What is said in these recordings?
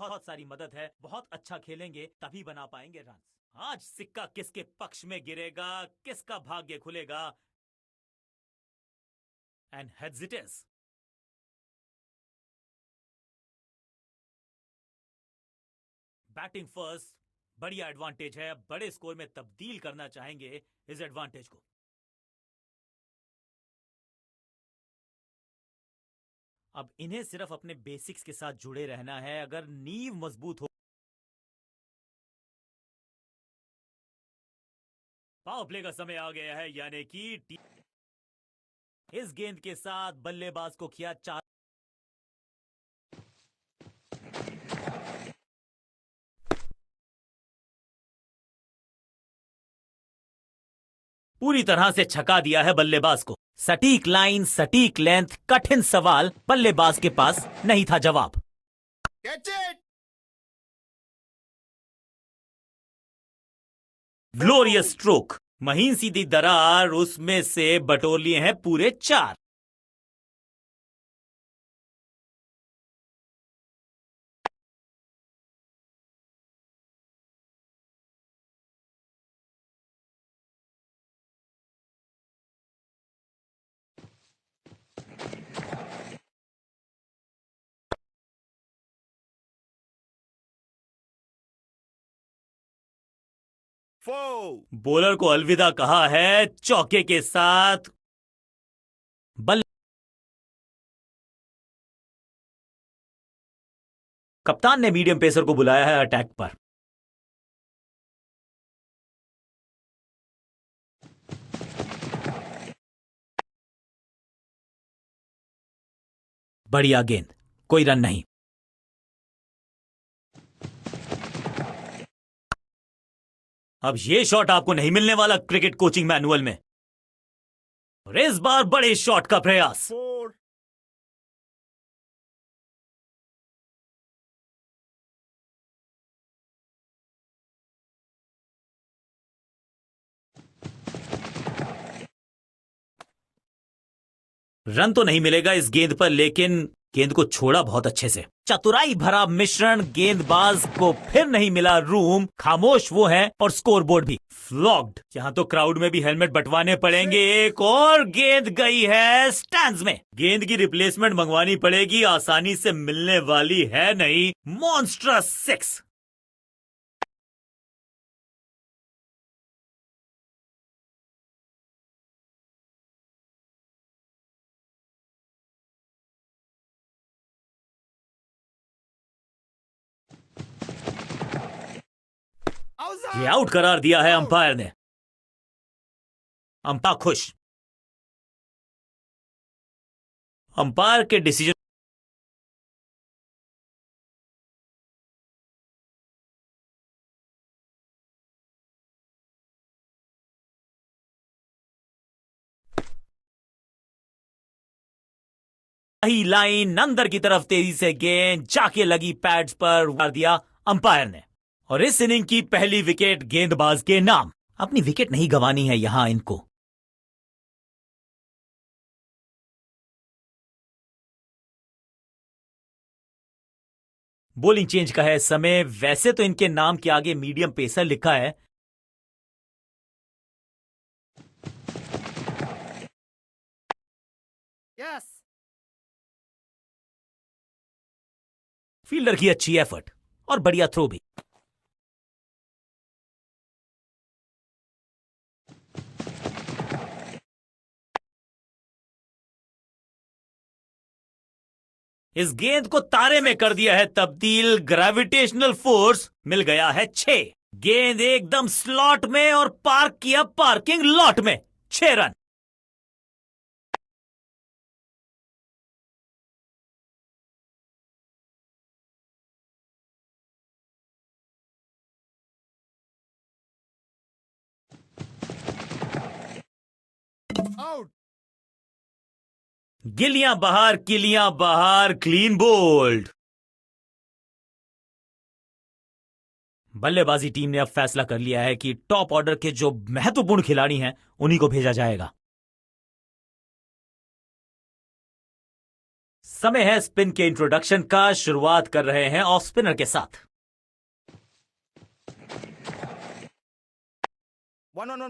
बहुत सारी मदद है, बहुत अच्छा खेलेंगे तभी बना पाएंगे रन। आज सिक्का किसके पक्ष में गिरेगा, किसका भाग्य खुलेगा, and heads it is. Batting first, बढ़िया एडवांटेज है, बड़े स्कोर में तब्दील करना चाहेंगे इस एडवांटेज को। अब इन्हें सिर्फ अपने बेसिक्स के साथ जुड़े रहना है। अगर नींव मजबूत हो, पावर प्ले का समय आ गया है, यानी कि इस गेंद के साथ बल्लेबाज को किया 4। पूरी तरह से छका दिया है बल्लेबाज को। सटीक लाइन, सटीक लेंथ, कठिन सवाल, बल्लेबाज के पास नहीं था जवाब। ग्लोरियस स्ट्रोक, महीन सीधी दरार, उसमें से बटोर लिए हैं पूरे 4। बॉलर को अलविदा कहा है चौके के साथ। कप्तान ने मीडियम पेसर को बुलाया है अटैक पर। बढ़िया गेंद, कोई रन नहीं। अब ये शॉट आपको नहीं मिलने वाला क्रिकेट कोचिंग मैनुअल में। और इस बार बड़े शॉट का प्रयास। रन तो नहीं मिलेगा इस गेंद पर, लेकिन गेंद को छोड़ा बहुत अच्छे से। चतुराई भरा मिश्रण, गेंदबाज को फिर नहीं मिला रूम, खामोश वो है और स्कोरबोर्ड भी फ्लॉग्ड। यहां तो क्राउड में भी हेलमेट बंटवाने पड़ेंगे। एक और गेंद गई है स्टैंड्स में। गेंद की रिप्लेसमेंट मंगवानी पड़ेगी, आसानी से मिलने वाली है नहीं। मॉन्स्ट्रस 6। ये आउट करार दिया है अंपायर ने। अंपायर खुश। अंपायर के डिसीजन ही लाइन अंदर की तरफ तेजी से गेंद जाके लगी पैड्स पर, मार दिया अंपायर ने। और इस इनिंग की पहली विकेट गेंदबाज के नाम। अपनी विकेट नहीं गंवानी है यहां इनको। बॉलिंग चेंज का है समय। वैसे तो इनके नाम के आगे मीडियम पेसर लिखा है, यस। फील्डर की अच्छी एफर्ट और बढ़िया थ्रो भी। इस गेंद को तारे में कर दिया है तब्दील। ग्रेविटेशनल फोर्स मिल गया है 6। गेंद एकदम स्लॉट में और पार्क किया पार्किंग लॉट में। 6 रन। आउट। गिलियां बाहर, किलियां बाहर, क्लीन बोल्ड। बल्लेबाजी टीम ने अब फैसला कर लिया है कि टॉप ऑर्डर के जो महत्वपूर्ण खिलाड़ी हैं उन्हीं को भेजा जाएगा। समय है स्पिन के इंट्रोडक्शन का। शुरुआत कर रहे हैं ऑफ स्पिनर के साथ।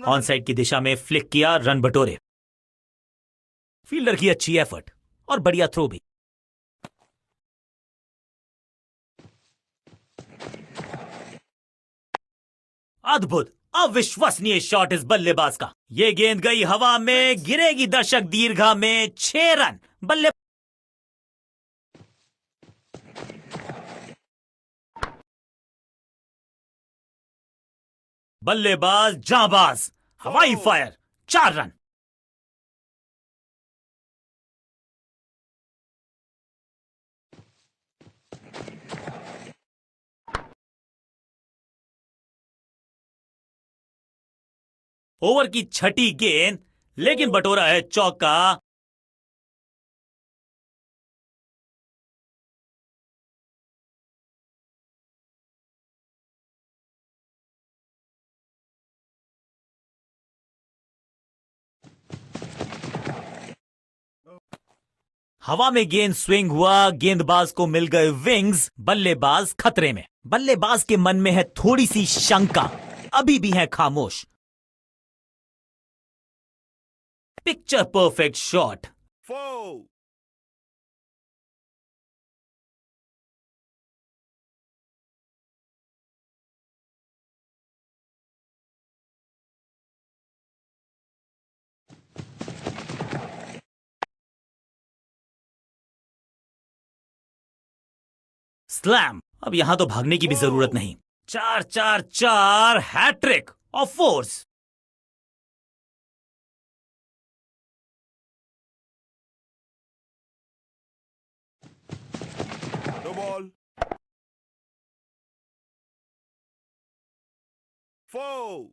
ऑन साइड की दिशा में फ्लिक किया, रन बटोरे। फील्डर की अच्छी एफर्ट और बढ़िया थ्रो भी। अद्भुत, अविश्वसनीय शॉट इस बल्लेबाज का। ये गेंद गई हवा में, गिरेगी दर्शक दीर्घा में। 6 रन। बल्लेबाज जांबाज, हवाई फायर, 4 रन। ओवर की छठी गेंद, लेकिन बटोरा है चौका। हवा में गेंद स्विंग हुआ, गेंदबाज को मिल गए विंग्स। बल्लेबाज खतरे में। बल्लेबाज के मन में है थोड़ी सी शंका, अभी भी है खामोश। Picture perfect shot. 4. स्लैम। अब यहां तो भागने की भी जरूरत नहीं। 4-4-4 hattrick of fours. No ball. 4.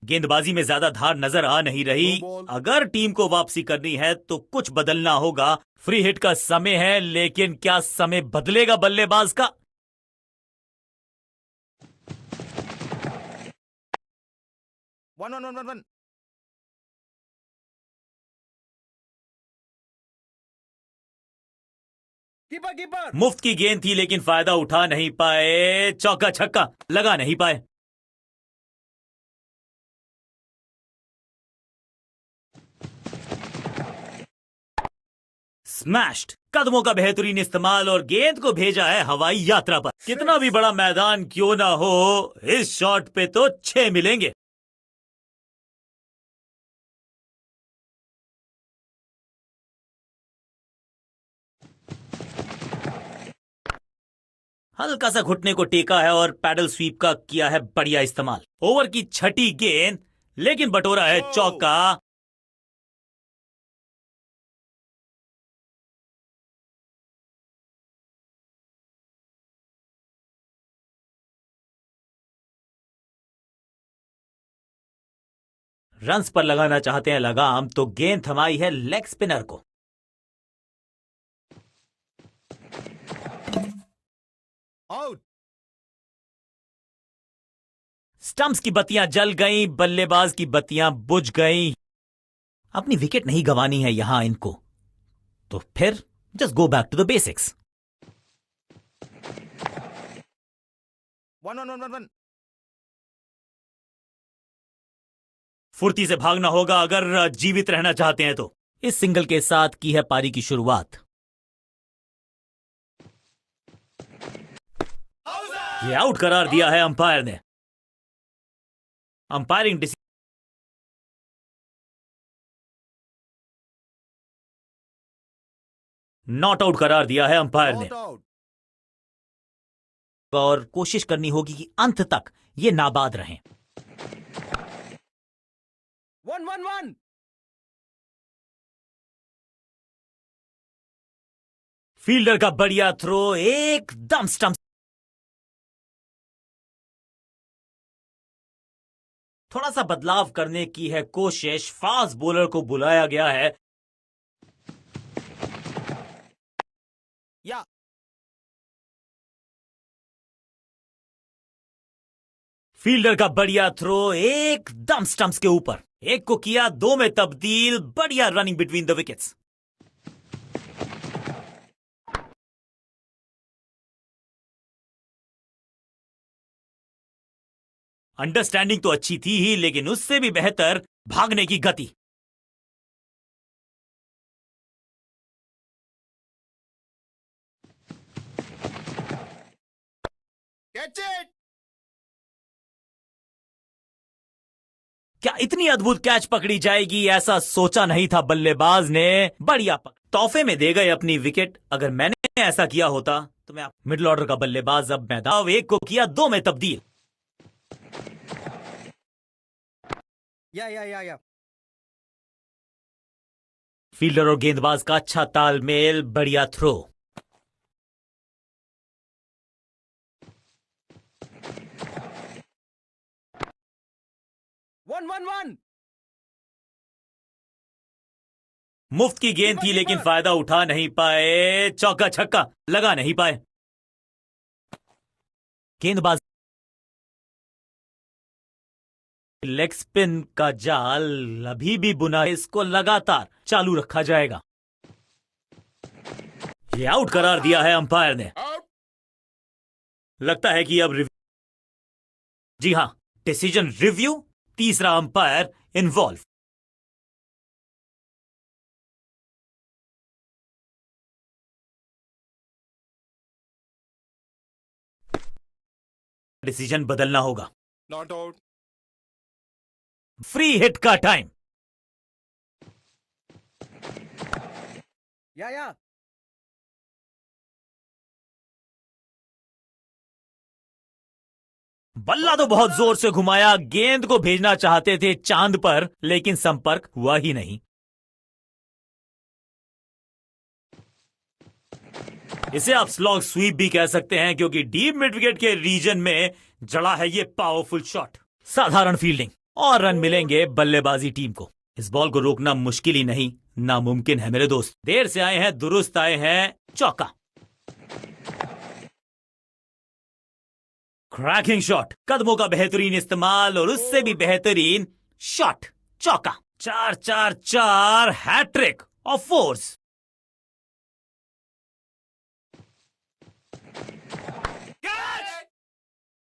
गेंदबाजी में ज्यादा धार नजर आ नहीं रही। No ball. अगर टीम को वापसी करनी है तो कुछ बदलना होगा। फ्री हिट का समय है, लेकिन क्या समय बदलेगा बल्लेबाज का? 1-1-1-1-1. कीपर. मुफ्त की गेंद थी, लेकिन फायदा उठा नहीं पाए। चौका छक्का लगा नहीं पाए। स्मैश्ड। कदमों का बेहतरीन इस्तेमाल और गेंद को भेजा है हवाई यात्रा पर। कितना भी बड़ा मैदान क्यों ना हो, इस शॉट पे तो 6 मिलेंगे। हल्का सा घुटने को टेका है और पैडल स्वीप का किया है बढ़िया इस्तेमाल। ओवर की छठी गेंद, लेकिन बटोरा है चौका। रन्स पर लगाना चाहते हैं लगाम, तो गेंद थमाई है लेग स्पिनर को। Out. स्टंप्स की बत्तियां जल गईं, बल्लेबाज की बत्तियां बुझ गईं। अपनी विकेट नहीं गंवानी है यहां इनको, तो फिर just go back to the basics. 1-1-1-1-1. फुर्ती से भागना होगा अगर जीवित रहना चाहते हैं तो। इस सिंगल के साथ की है पारी की शुरुआत। ये आउट करार दिया है अंपायर ने। अंपायरिंग नॉट आउट करार दिया है अंपायर ने, Not out. और कोशिश करनी होगी कि अंत तक ये नाबाद रहें। 1-1-1. फील्डर का बढ़िया थ्रो, एकदम स्टंप। थोड़ा सा बदलाव करने की है कोशिश। फास्ट बॉलर को बुलाया गया है। Yeah. फील्डर का बढ़िया थ्रो, एकदम स्टंप्स के ऊपर। एक को किया 2 में तब्दील। बढ़िया running between the wickets. Understanding तो अच्छी थी ही, लेकिन उससे भी बेहतर भागने की गति। Catch it! क्या इतनी अद्भुत कैच पकड़ी जाएगी, ऐसा सोचा नहीं था बल्लेबाज ने। बढ़िया तोहफे में दे गए अपनी विकेट। अगर मैंने ऐसा किया होता तो मैं मिडिल ऑर्डर का बल्लेबाज अब मैदान एक को किया 2 में तब्दील। Yeah. फील्डर और गेंदबाज का अच्छा तालमेल, बढ़िया थ्रो। One. मुफ्त की गेंद थी लेकिन फायदा उठा नहीं पाए। चौका छक्का लगा नहीं पाए। गेंदबाज लेग स्पिन का जाल अभी भी बुना है, इसको लगातार चालू रखा जाएगा। ये आउट करार दिया है अंपायर ने। Out. लगता है कि अब जी हां, डिसीजन रिव्यू, तीसरा अंपायर इन्वॉल्व। डिसीजन बदलना होगा। Not out. फ्री हिट का टाइम। Yeah. बल्ला तो बहुत जोर से घुमाया, गेंद को भेजना चाहते थे चांद पर, लेकिन संपर्क हुआ ही नहीं। इसे आप स्लॉग स्वीप भी कह सकते हैं, क्योंकि डीप मिड विकेट के रीजन में जड़ा है ये पावरफुल शॉट। साधारण फील्डिंग और रन मिलेंगे बल्लेबाजी टीम को। इस बॉल को रोकना मुश्किल ही नहीं, नामुमकिन है मेरे दोस्त। देर से आए हैं, दुरुस्त आए हैं। चौका, क्रैकिंग शॉट, कदमों का बेहतरीन इस्तेमाल और उससे भी बेहतरीन शॉट। चौका, 4 hattrick of fours. Catch!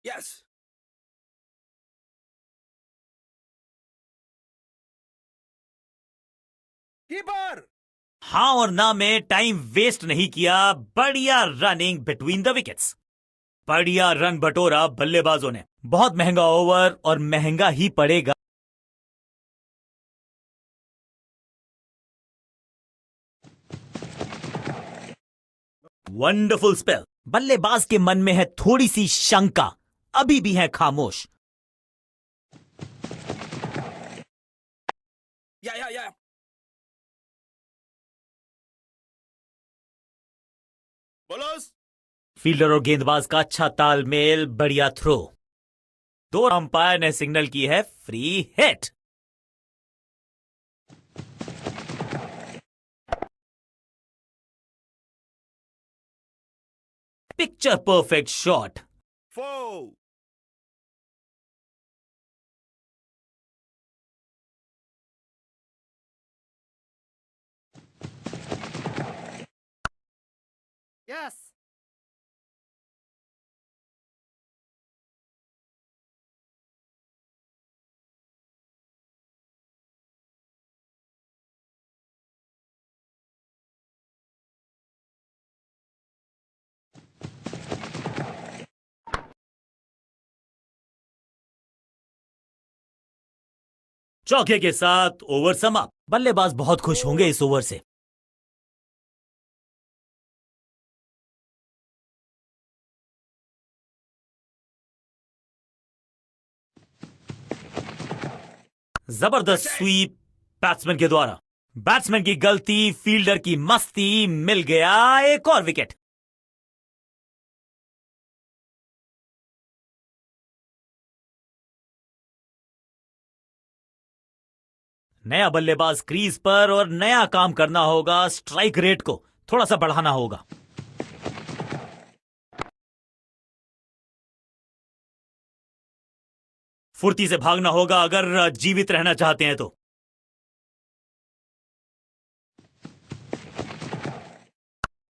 Yes. Keeper! हाँ और ना में टाइम वेस्ट नहीं किया। बढ़िया रनिंग बिटवीन द विकेट्स। बढ़िया रन बटोरा बल्लेबाजों ने। बहुत महंगा ओवर और महंगा ही पड़ेगा। Wonderful spell. बल्लेबाज के मन में है थोड़ी सी शंका, अभी भी है खामोश। Yeah. Bowlers! फील्डर और गेंदबाज का अच्छा तालमेल, बढ़िया थ्रो। 2 अंपायर ने सिग्नल की है free hit. Picture perfect shot. 4. Yes. चौके के साथ ओवर समाप्त। बल्लेबाज बहुत खुश होंगे इस ओवर से। जबरदस्त स्वीप बैट्समैन के द्वारा। बैट्समैन की गलती, फील्डर की मस्ती, मिल गया एक और विकेट। नया बल्लेबाज क्रीज पर और नया काम करना होगा। स्ट्राइक रेट को थोड़ा सा बढ़ाना होगा। फुर्ती से भागना होगा अगर जीवित रहना चाहते हैं तो।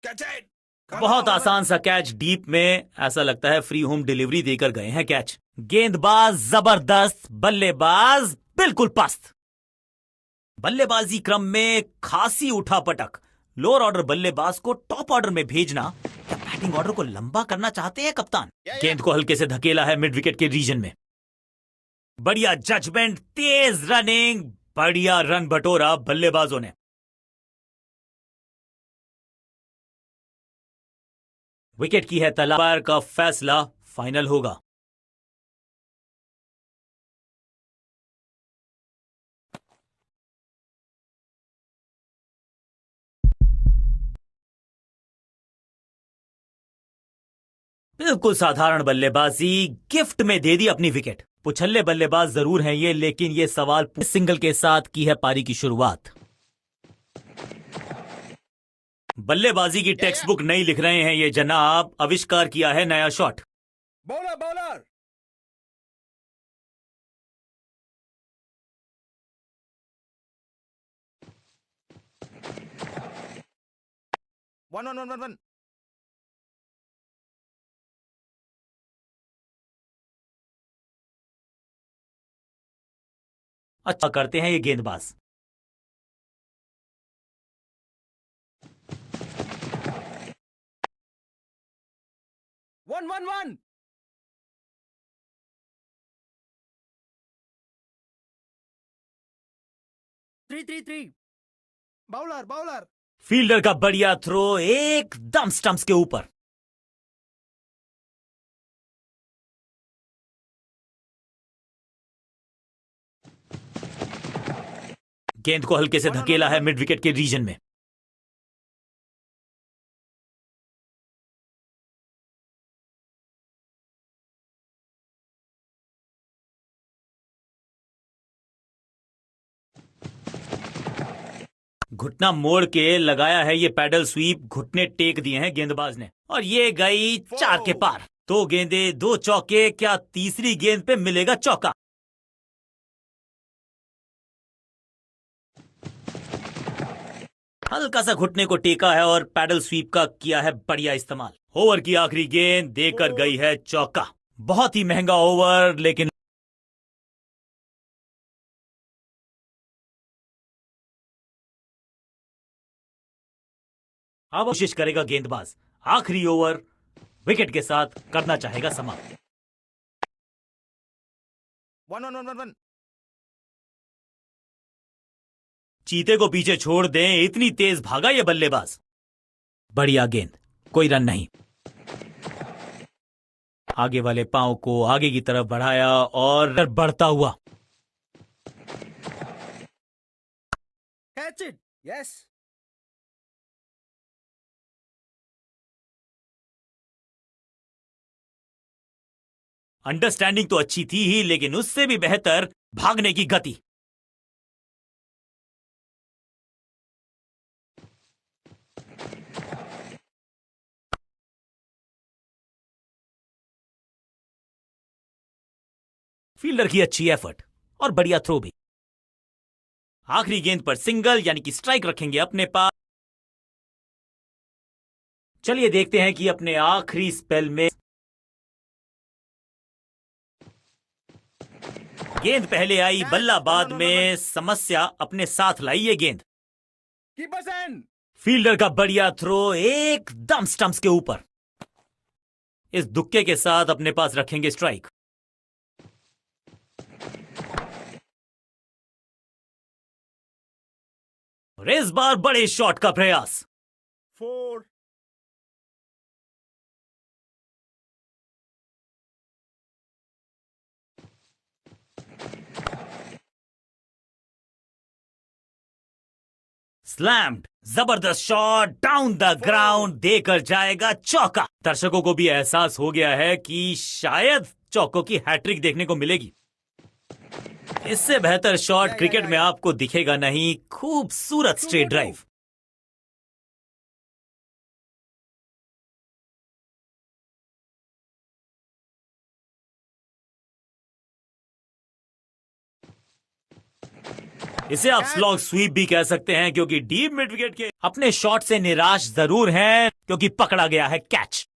Catch it! बहुत आसान सा कैच डीप में। ऐसा लगता है फ्री होम डिलीवरी देकर गए हैं कैच। गेंदबाज जबरदस्त, बल्लेबाज बिल्कुल पस्त। बल्लेबाजी क्रम में खासी उठापटक। लोअर ऑर्डर बल्लेबाज को टॉप ऑर्डर में भेजना। क्या बैटिंग ऑर्डर को लंबा करना चाहते हैं कप्तान? गेंद को हल्के से धकेला है मिड विकेट के रीजन में। बढ़िया जजमेंट, तेज रनिंग, बढ़िया रन बटोरा बल्लेबाजों ने। विकेट की है तलाश का फैसला फाइनल होगा। बिल्कुल साधारण बल्लेबाजी, गिफ्ट में दे दी अपनी विकेट। पुछल्ले बल्लेबाज जरूर हैं ये, लेकिन ये सवाल सिंगल के साथ की है पारी की शुरुआत। बल्लेबाजी की टेक्स्ट बुक नहीं लिख रहे हैं ये जनाब, आविष्कार किया है नया शॉट। Bowler bowler. 1-1-1-1-1। अच्छा करते हैं ये गेंदबाज। 1-1-1। 3-3-3। Bowler bowler. फील्डर का बढ़िया थ्रो एकदम स्टंप्स के ऊपर। गेंद को हल्के से धकेला है मिड विकेट के रीजन में। घुटना मोड़ के लगाया है ये पैडल स्वीप, घुटने टेक दिए हैं गेंदबाज ने, और ये गई 4 के पार। 2 गेंदे 2 चौके, क्या तीसरी गेंद पे मिलेगा चौका? हल्का सा घुटने को टेका है और पैडल स्वीप का किया है बढ़िया इस्तेमाल। ओवर की आखिरी गेंद देकर गई है चौका। बहुत ही महंगा ओवर, लेकिन अब कोशिश करेगा गेंदबाज। आखिरी ओवर विकेट के साथ करना चाहेगा समाप्त। 1-1-1-1। चीते को पीछे छोड़ दें, इतनी तेज भागा ये बल्लेबाज। बढ़िया गेंद, कोई रन नहीं। आगे वाले पांव को आगे की तरफ बढ़ाया और बढ़ता हुआ। Catch it. यस। अंडरस्टैंडिंग तो अच्छी थी ही, लेकिन उससे भी बेहतर भागने की गति। फील्डर की अच्छी एफर्ट और बढ़िया थ्रो भी। आखिरी गेंद पर सिंगल यानी कि स्ट्राइक रखेंगे अपने पास। चलिए देखते हैं कि अपने आखिरी स्पेल में गेंद पहले आई, बल्ला बाद में समस्या अपने साथ लाई ये गेंद। Keepers and. फील्डर का बढ़िया थ्रो एकदम स्टंप्स के ऊपर। इस दुक्के के साथ अपने पास रखेंगे स्ट्राइक। और इस बार बड़े शॉट का प्रयास। 4। स्लैम्ड, जबरदस्त शॉट डाउन द ग्राउंड, देकर जाएगा चौका। दर्शकों को भी एहसास हो गया है कि शायद चौकों की हैट्रिक देखने को मिलेगी। इससे बेहतर शॉट क्रिकेट में आपको दिखेगा नहीं। खूबसूरत स्ट्रेट ड्राइव। इसे आप स्लॉग स्वीप भी कह सकते हैं, क्योंकि डीप मिड विकेट के अपने शॉट से निराश जरूर हैं, क्योंकि पकड़ा गया है कैच।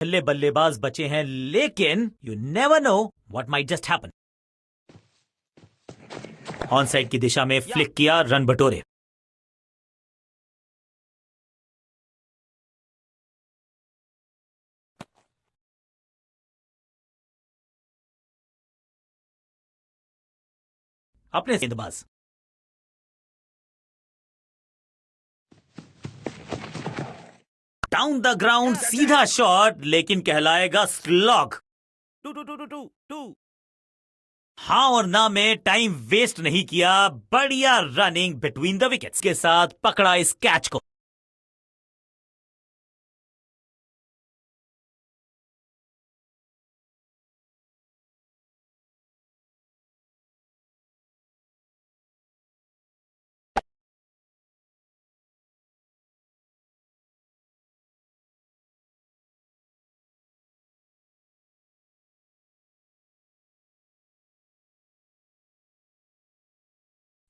पहले बल्लेबाज बचे हैं, लेकिन you never know what might just happen. On side की दिशा में फ्लिक किया, रन बटोरे। अपने गेंदबाज डाउन द ग्राउंड, सीधा शॉट, लेकिन कहलाएगा स्लॉग। Two. हाँ और ना में टाइम वेस्ट नहीं किया, बढ़िया रनिंग बिटवीन द विकेट्स के साथ पकड़ा इस कैच को।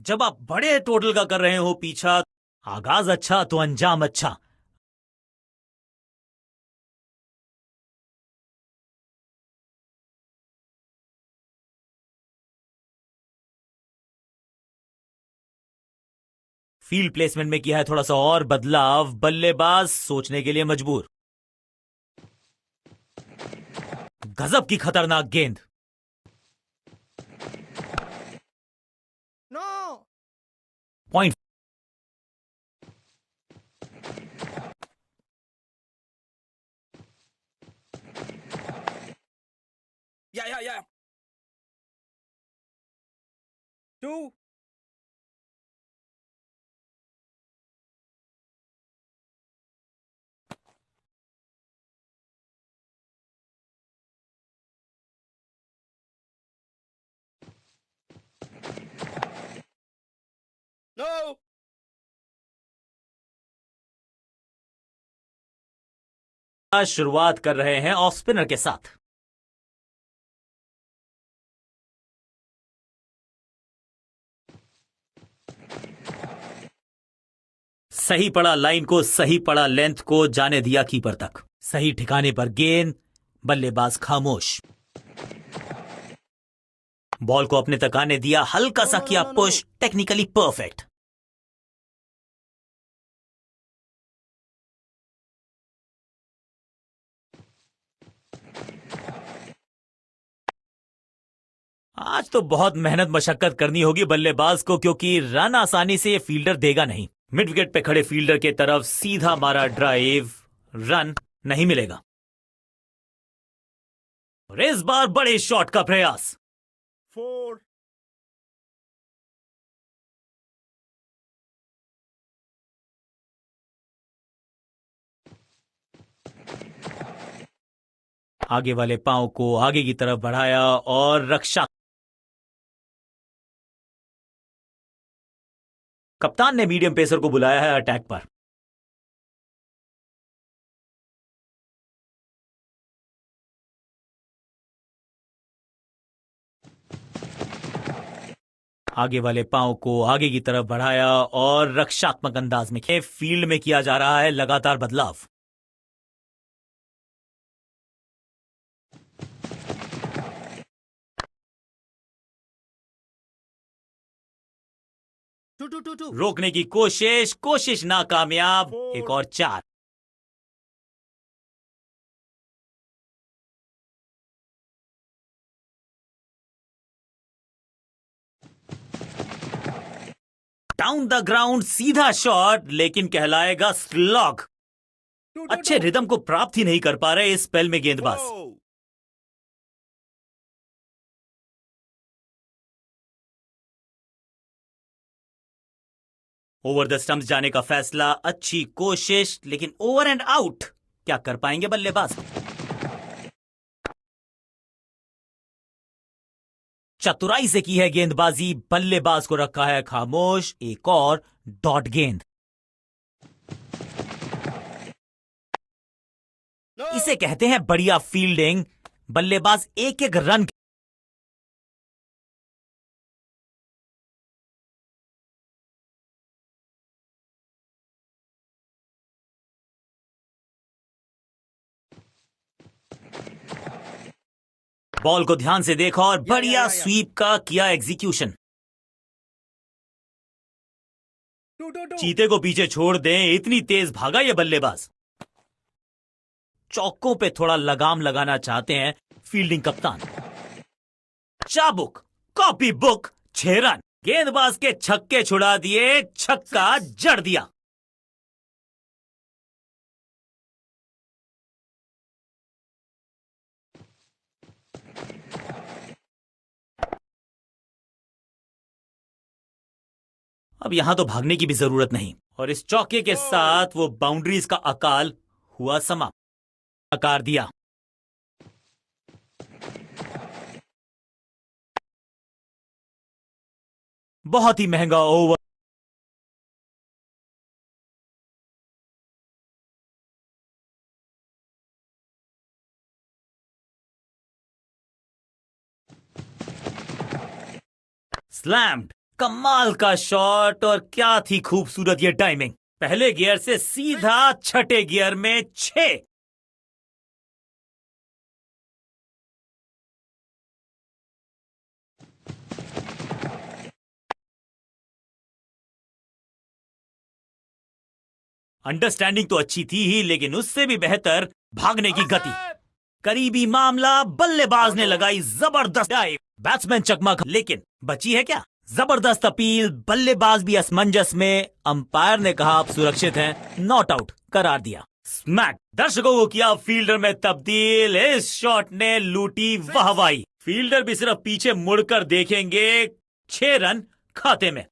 जब आप बड़े टोटल का कर रहे हो पीछा, आगाज अच्छा तो अंजाम अच्छा। फील्ड प्लेसमेंट में किया है थोड़ा सा और बदलाव, बल्लेबाज सोचने के लिए मजबूर। गजब की खतरनाक गेंद। No. Point. Yeah. Two. No. शुरुआत कर रहे हैं ऑफ स्पिनर के साथ। सही पड़ा लाइन को, सही पड़ा लेंथ को, जाने दिया कीपर तक। सही ठिकाने पर गेंद, बल्लेबाज खामोश। बॉल को अपने तक आने दिया, हल्का सा किया पुश, टेक्निकली परफेक्ट। आज तो बहुत मेहनत मशक्कत करनी होगी बल्लेबाज को, क्योंकि रन आसानी से ये फील्डर देगा नहीं। मिड विकेट पे खड़े फील्डर के तरफ सीधा मारा ड्राइव, रन नहीं मिलेगा। और इस बार बड़े शॉट का प्रयास। Four. आगे वाले पांव को आगे की तरफ बढ़ाया और रक्षा। कप्तान ने मीडियम पेसर को बुलाया है अटैक पर। आगे वाले पांव को आगे की तरफ बढ़ाया और रक्षात्मक अंदाज में फील्ड में किया जा रहा है लगातार बदलाव। Two. रोकने की कोशिश नाकामयाब। एक और 4। डाउन द ग्राउंड, सीधा शॉट, लेकिन कहलाएगा स्लॉग। अच्छे रिदम को प्राप्त ही नहीं कर पा रहे इस स्पेल में गेंदबाज। Whoa. ओवर द स्टंप्स जाने का फैसला, अच्छी कोशिश, लेकिन ओवर एंड आउट। क्या कर पाएंगे बल्लेबाज? चतुराई से की है गेंदबाजी, बल्लेबाज को रखा है खामोश। एक और डॉट गेंद। No. इसे कहते हैं बढ़िया फील्डिंग। बल्लेबाज एक एक रन बॉल को ध्यान से देखा और बढ़िया स्वीप का किया एग्जीक्यूशन। Two. चीते को पीछे छोड़ दें, इतनी तेज भागा ये बल्लेबाज। चौकों पे थोड़ा लगाम लगाना चाहते हैं फील्डिंग कप्तान। चाबुक, कॉपी बुक, 6 रन। गेंदबाज के छक्के छुड़ा दिए, छक्का जड़ दिया। अब यहां तो भागने की भी जरूरत नहीं, और इस चौके के साथ वो बाउंड्रीज का अकाल हुआ समाप्त। आकार दिया। बहुत ही महंगा ओवर। स्लैम्ड। कमाल का शॉट, और क्या थी खूबसूरत ये टाइमिंग। पहले गियर से सीधा छठे गियर में 6। अंडरस्टैंडिंग तो अच्छी थी ही, लेकिन उससे भी बेहतर भागने की गति। करीबी मामला, बल्लेबाज ने लगाई जबरदस्त डाइव। बैट्समैन चकमा, लेकिन बची है क्या। जबरदस्त अपील, बल्लेबाज भी असमंजस में। अंपायर ने कहा आप सुरक्षित हैं, नॉट आउट करार दिया। स्मैक। दर्शकों को किया फील्डर में तब्दील। इस शॉट ने लूटी वाहवाही। फील्डर भी सिर्फ पीछे मुड़कर देखेंगे। 6 रन खाते में।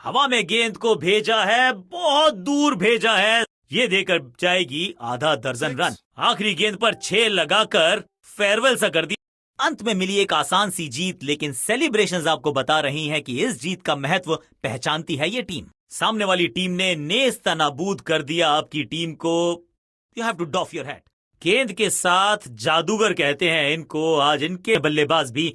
हवा में गेंद को भेजा है, बहुत दूर भेजा है। ये देकर जाएगी आधा दर्जन रन। आखिरी गेंद पर 6 लगाकर फेयरवेल सा कर दी। अंत में मिली एक आसान सी जीत, लेकिन सेलिब्रेशंस आपको बता रही हैं कि इस जीत का महत्व पहचानती है ये टीम। सामने वाली टीम ने नेस्तनाबूद कर दिया आपकी टीम को। You have to doff your hat. गेंद के साथ जादूगर कहते हैं इनको। आज इनके बल्लेबाज भी